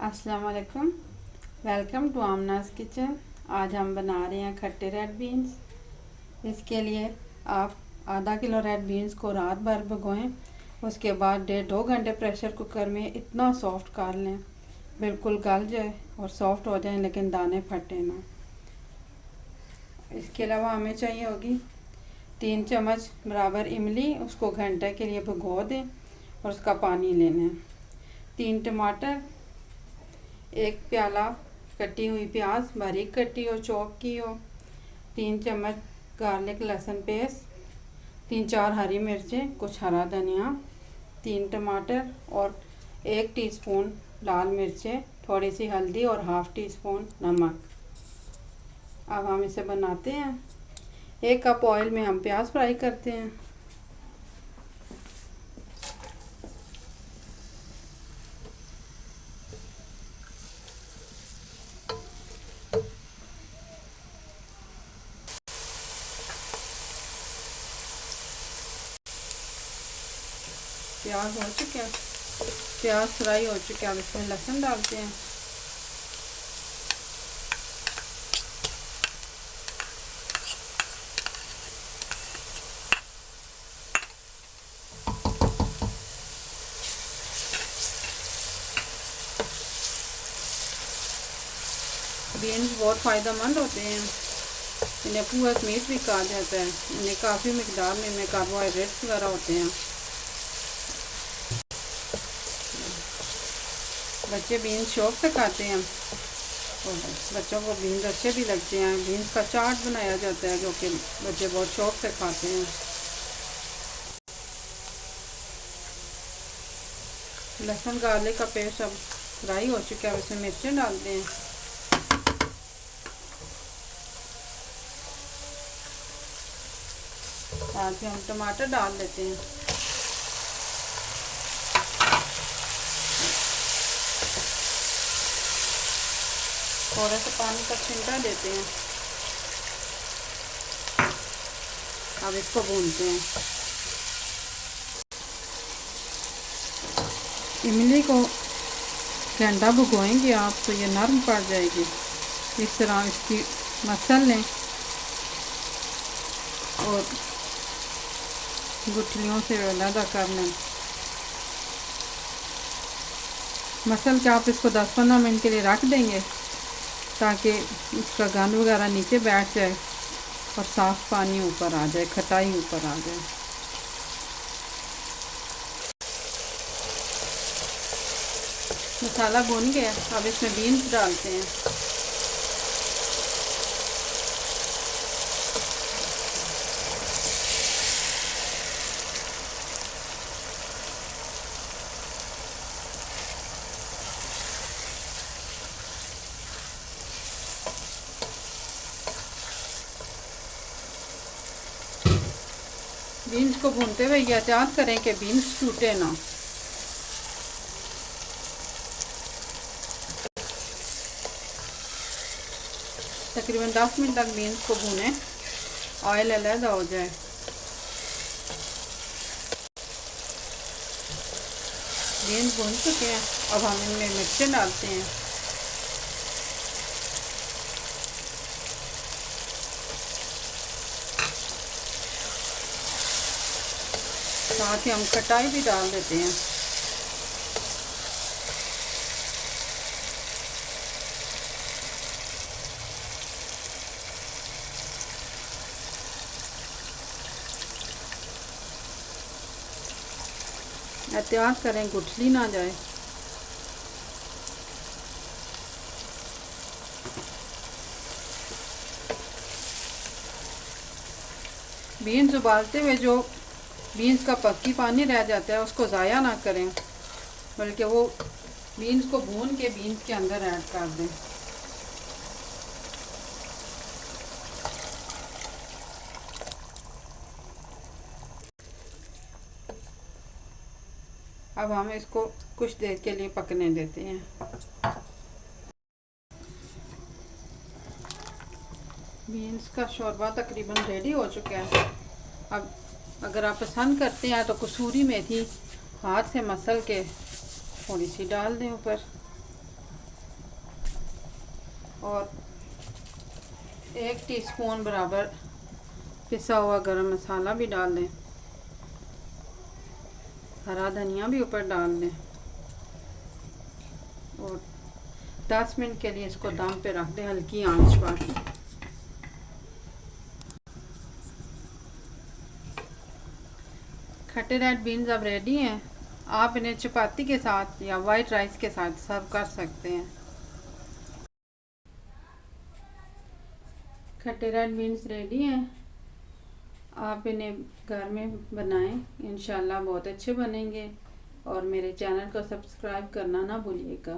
अस्सलाम वालेकुम। Welcome to Amnaz kitchen. आज हम बना रहे हैं खट्टे रेड बीन्स। इसके लिए आप आधा किलो रेड बीन्स को रात भर भिगोएं। उसके बाद 1.5-2 घंटे प्रेशर कुकर में इतना सॉफ्ट कर लें, बिल्कुल गल जाए और सॉफ्ट हो जाए, लेकिन दाने फटे ना। इसके अलावा हमें चाहिए होगी 3 चम्मच बराबर इमली। उसको घंटे के लिए भिगो दें और उसका पानी लेना है। 3 टमाटर, 1 प्याला कटी हुई प्याज, बारीक कटी हो, चॉप की हो, 3 चम्मच गार्लिक लहसुन पेस्ट, 3-4 हरी मिर्चें, कुछ हरा धनिया, 3 टमाटर और 1 टीस्पून लाल मिर्चें, थोड़ी सी हल्दी और हाफ़ टी स्पून नमक। अब हम इसे बनाते हैं। 1 कप ऑयल में हम प्याज फ्राई करते हैं। प्याज हो चुके हैं, प्याज फ्राई हो चुके हैं। अब इसमें लहसुन डालते हैं। बीन्स बहुत फ़ायदेमंद होते हैं। इन्हें पूरा मीट भी कहा जाता है। इन्हें काफ़ी मिकदार में इनमें कार्बोहाइड्रेट्स वगैरह होते हैं। बच्चे बीन्स शौक से खाते हैं और बच्चों को बीन्स अच्छे भी लगते हैं। बीन्स का चाट बनाया जाता है, जो कि बच्चे बहुत शौक से खाते हैं। लहसुन गार्लिक का पेस्ट अब फ्राई हो चुका है। इसमें मिर्चें डालते हैं। साथ ही हम टमाटर डाल देते हैं। थोड़ा सा पानी का छिंटा देते हैं। अब इसको भूनते हैं। इमली को घंटा भिगोएंगे आप तो ये नरम पड़ जाएगी। इस तरह इसकी मसल लें और गुठलियों से अलग कर लें। मसल के आप इसको 10-15 मिनट के लिए रख देंगे ताकि इसका गंद वगैरह नीचे बैठ जाए और साफ़ पानी ऊपर आ जाए, खटाई ऊपर आ जाए। मसाला भून गया। अब इसमें बीन्स डालते हैं। बीन्स को भूनते हुए यह एहतियात करें कि बीन्स टूटे ना। तकरीबन 10 मिनट तक बीन्स को भूनें, ऑयल अलग हो जाए। बीन्स भून चुके हैं। अब हम इनमें मिर्चें डालते हैं। साथ ही हम खटाई भी डाल देते हैं। एहतियात करें गुठली ना जाए। बीन्स उबालते हुए जो बीन्स का पक्की पानी रह जाता है उसको ज़ाया ना करें, बल्कि वो बीन्स को भून के बीन्स के अंदर ऐड कर दें। अब हम इसको कुछ देर के लिए पकने देते हैं। बीन्स का शोरबा तकरीबन रेडी हो चुका है। अब अगर आप पसंद करते हैं तो कसूरी मेथी हाथ से मसल के थोड़ी सी डाल दें ऊपर। और 1 टीस्पून बराबर पिसा हुआ गरम मसाला भी डाल दें। हरा धनिया भी ऊपर डाल दें और 10 मिनट के लिए इसको दम पे रख दें हल्की आंच पर। खट्टे रेड बीन्स अब रेडी हैं। आप इन्हें चपाती के साथ या वाइट राइस के साथ सर्व कर सकते हैं। खट्टे रेड बीन्स रेडी हैं। आप इन्हें घर में बनाएं, इंशाल्लाह बहुत अच्छे बनेंगे। और मेरे चैनल को सब्सक्राइब करना ना भूलिएगा।